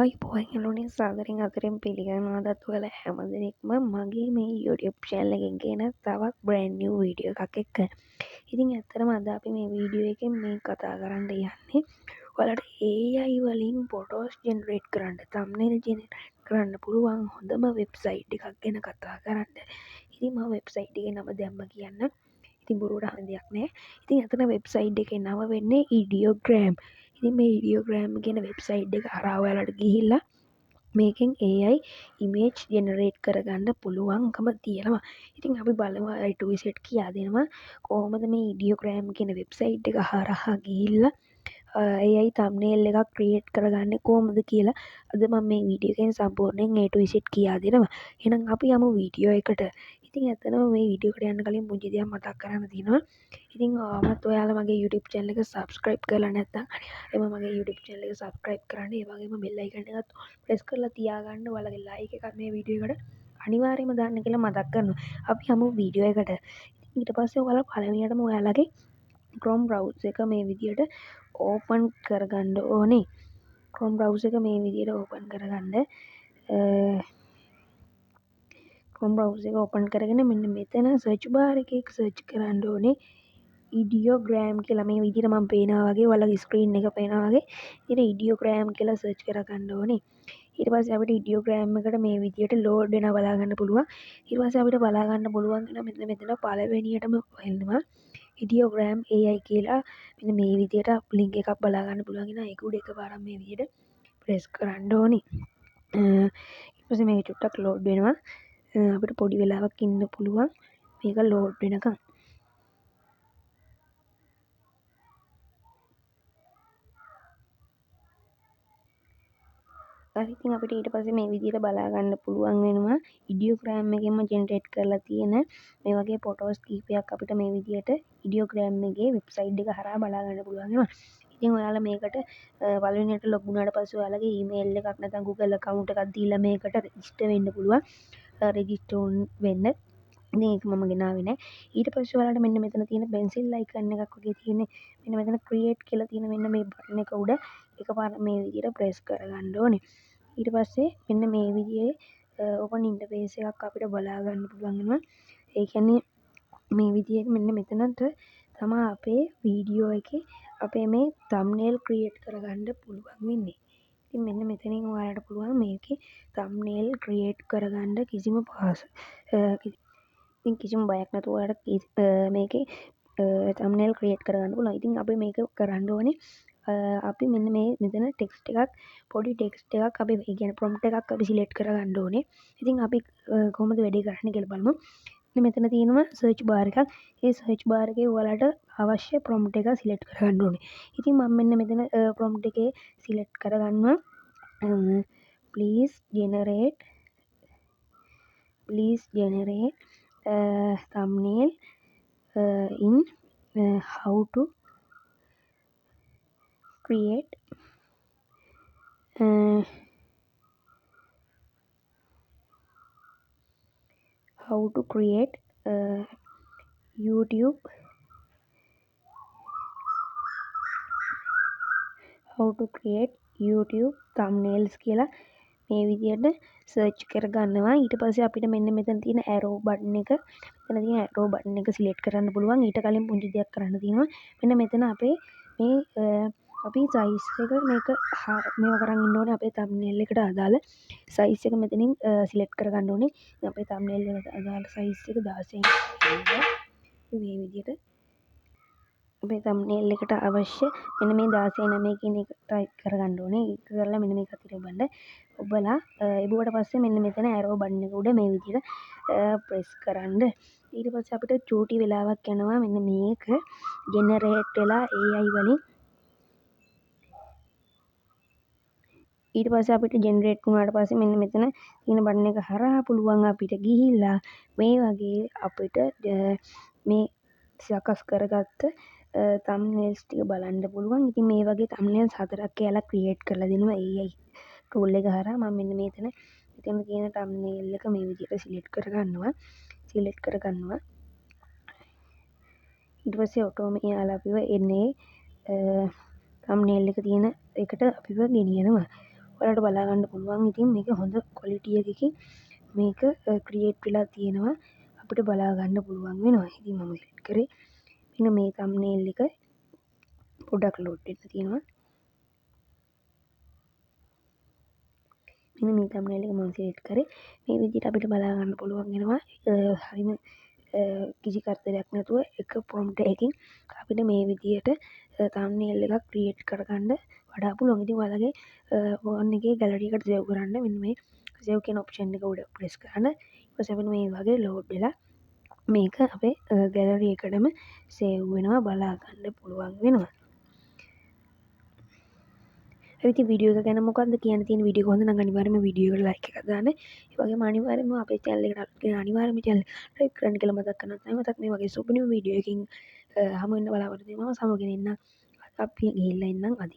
අයිබෝන් හෙලුනේ සාදරෙන් අතරෙන් පිළිගන්නවා අදත් ඔයාලා හැමදෙනෙක්ම මගේ මේ YouTube channel එකෙන් ගෙන තවත් brand new වීඩියෝ එකක් එක්ක. ඉතින් ඇත්තටම අද අපි මේ වීඩියෝ එකෙන් මේ කතා කරන්න යන්නේ ඔයාලට AI වලින් photos generate කරන්න, thumbnail generate කරන්න පුළුවන් හොඳම website එකක් ගැන කතා කරන්න. ඉතින් මම website එකේ නම දැම්ම කියන්න. ඉතින් බොරුවට අහන්න දෙයක් නැහැ. ඉතින් අතන website එකේ නම වෙන්නේ Ideogram. ඉතින් මේ Ideogram කියන website එක හරහා ඔයාලට ගිහිල්ලා මේකෙන් AI ඉමේජ් ජෙනරේට් කරගන්න පුළුවන්කම තියෙනවා. ඉතින් අපි බලමු A to Z කියා දෙනවා කොහොමද මේ Ideogram කියන website එක හරහා ගිහිල්ලා AI thumbnail එකක් ක්‍රියේට් කරගන්නේ කොහොමද කියලා අද මම මේ වීඩියෝ එකෙන් සම්පූර්ණයෙන් A to Z කියා දෙනවා. එහෙනම් අපි යමු වීඩියෝ එකට. ඉතින් ඇත්තටම මේ වීඩියෝ එකට යන්න කලින් පුංචි දෙයක් මතක් කරන්න තියෙනවා. ඉතින් ආමත් ඔයාලා මගේ YouTube channel එක subscribe කරලා නැත්නම් එම මගේ YouTube channel එක subscribe කරන්න. ඒ වගේම bell icon එකත් press කරලා තියාගන්න. ඔයාලගේ like එකත් මේ වීඩියෝ එකට අනිවාර්යයෙන්ම දාන්න කියලා මතක් කරනවා. අපි යමු වීඩියෝ එකට. ඊට පස්සේ ඔයාලා පළවෙනියටම ඔයාලගේ Chrome browser එක මේ විදියට ඕපන් කරගන්න ඕනේ. Chrome browser එක මේ විදියට ඕපන් කරගන්න. Chrome browser එක ඕපන් කරගෙන මෙන්න මෙතන search bar එකේ search කරන්න ඕනේ Ideogram කියලා. මේ විදියට මම පේනවා වගේ ඔයාලගේ screen එක පේනවා වගේ ඉතින් Ideogram කියලා search කරගන්න ඕනේ. ඊට පස්සේ අපිට Ideogram එකට මේ විදියට load වෙනවා බලා ගන්න පුළුවන්. ඊට පස්සේ අපිට බලා ගන්න පුළුවන් වෙන මෙතන පළවෙනියටම එනවා Ideogram AI කියලා. මෙන්න මේ විදියට link එකක් බලා ගන්න පුළුවන් වෙනවා. ඒක උඩ එකපාරක් මේ විදියට press කරන්න ඕනේ. ඊට පස්සේ මේක චුට්ටක් load වෙනවා. අපිට පොඩි වෙලාවක් ඉන්න පුළුවන් මේක load වෙනකන්. ඉතින් අපිට ඊට පස්සේ මේ විදිහට බලා ගන්න පුළුවන් වෙනවා Ideogram එකෙන්ම ජෙනරේට් කරලා තියෙන මේ වගේ ෆොටෝස් කීපයක් අපිට මේ විදිහට Ideogram එකේ වෙබ්සයිට් එක හරහා බලා ගන්න පුළුවන් වෙනවා. ඉතින් ඔයාලා මේකට පළවෙනියට ලොග් වුණාට පස්සේ ඔයාලගේ ඊමේල් එකක් නැත්නම් Google account එකක් දීලා මේකට රෙජිස්ටර් වෙන්න පුළුවන්. රෙජිස්ටර් වෙන්න. ඉතින් ඒක මම ගෙනාවේ නෑ. ඊට පස්සේ ඔයාලට මෙන්න මෙතන තියෙන pencil icon එකක් වගේ තියෙන්නේ. මෙන්න මෙතන create කියලා තියෙන මෙන්න මේ බටන් එක උඩ එකපාරට මේ විදිහට press කරගන්න ඕනේ. ඊට පස්සේ මෙන්න මේ විදිහේ open interface එකක් අපිට බලා ගන්න පුළුවන් වෙනවා. ඒ කියන්නේ මේ විදිහට මෙන්න මෙතනට තමයි අපේ වීඩියෝ එකේ අපේ මේ thumbnail create කරගන්න පුළුවන් වෙන්නේ. ඉතින් මෙන්න මෙතනින් ඔයාලට පුළුවන් මේකේ thumbnail create කරගන්න කිසිම කිසිම බයක් නැතුව ඔයාලට මේකේ thumbnail create කරගන්න පුළුවන්. ඉතින් අපි මේක කරන්න ඕනේ අපි මෙන්න මේ මෙතන ටෙක්ස්ට් එකක් පොඩි ටෙක්ස්ට් එකක් අපි ඒ කියන්නේ prompt එකක් අපි සිලෙක්ට් කරගන්න ඕනේ. ඉතින් අපි කොහොමද වැඩේ කරන්නේ කියලා බලමු. මෙතන තියෙනවා සර්ච් බාර් එකක්. ඒ සර්ච් බාර් එකේ ඔයාලට අවශ්‍ය prompt එක සිලෙක්ට් කරගන්න ඕනේ. ඉතින් මම මෙන්න මෙතන prompt එකේ සිලෙක්ට් කරගන්නවා please generate thumbnail in how to create YouTube thumbnails කියලා මේ විදියට සර්ච් කරගන්නවා. ඊට පස්සේ අපිට මෙන්න මෙතන තියෙන arrow button එක සිලෙක්ට් කරන්න පුළුවන්. ඊට කලින් පුංචි දෙයක් කරන්න තියෙනවා. මෙන්න මෙතන අපේ මේ අපි සයිස් එක මේක මේව කරන් ඉන්න ඕනේ අපේ thumbnail එකට අදාළ සයිස් එක මෙතනින් සිලෙක්ට් කරගන්න ඕනේ. අපේ thumbnail එකට අදාළ සයිස් එක 16 මේ විදියට අපේ thumbnail එකට අවශ්‍ය මෙන්න මේ 16:9 කියන එක ටයිප් කරගන්න ඕනේ. ඒක කරලා මෙන්න මේක අතට ඔබන්න. ඔබලා එබුවට පස්සේ මෙන්න මෙතන arrow button එක උඩ මේ විදිහට press කරන්න. ඊට පස්සේ අපිට චූටි වෙලාවක් යනවා මෙන්න මේක generate වෙලා AI වලින්. ඊට පස්සේ අපිට generate වුණාට පස්සේ මෙන්න මෙතන තියෙන button එක හරහා පුළුවන් අපිට ගිහිල්ලා මේ වගේ අපිට මේ සකස් කරගත්ත thumbnails ටික බලන්න පුළුවන්. ඉතින් මේ වගේ thumbnails 4ක් එයාලා create කරලා දෙනවා AI tool එක හරහා. මම මෙන්න මෙතන තියෙන thumbnail එක මේ විදිහට select කරගන්නවා. ඊට පස්සේ ඔටෝමේ යාලා අපිව එන්නේ thumbnail එක තියෙන එකට අපිව ගෙනියනවා. ඔයාලට බලා ගන්න පුළුවන්. ඉතින් මේක හොඳ ක්වොලිටි එකකින් මේක ක්‍රියේට් වෙලා තියෙනවා. අපිට බලා ගන්න පුළුවන් වෙනවා. ඉතින් මම සිලෙක්ට් කරේ මෙන්න මේ thumbnail එක පොඩ්ඩක් ලෝඩ් වෙන්න තියෙනවා. මෙන්න මේ thumbnail එක මම සිලෙක්ට් කරේ. මේ විදිහට අපිට බලා ගන්න පුළුවන් වෙනවා. හරිම කිසි කරදරයක් නැතුව එක ප්‍රොම්ප්ට් එකකින් අපිට මේ විදිහට thumbnail එකක් ක්‍රියේට් කරගන්න වඩා පුළුවන්. ඉතින් ඔයාලගේ ෆෝන් එකේ ගැලරි එකට සේව් කරන්න මෙන්න මේ සේව් කියන ඔප්ෂන් එක උඩ ප්‍රෙස් කරන්න. ඊට පස්සේ අපිට මේ වගේ ලෝඩ් වෙලා මේක අපේ ගැලරි එකටම සේව් වෙනවා බලා ගන්න පුළුවන් වෙනවා. ඉතින් වීඩියෝ එක ගැන මොකක්ද කියන්න තියෙන වීඩියෝ එක හොඳ නම් අනිවාර්යයෙන්ම වීඩියෝ එකට ලයික් එකක් දාන්න. ඒ වගේම අනිවාර්යයෙන්ම අපේ channel එකට අලුත් කෙනා අනිවාර්යයෙන්ම channel subscribe කරන්න කියලා මතක් කරනවා. තමයි මතක් මේ වගේ සුපිරිම වීඩියෝ එකකින් හමු වෙන්න බලාපොරොත්තු වෙනවා. මම සමු ගෙන ඉන්න අපි ගිහිල්ලා එන්නම්.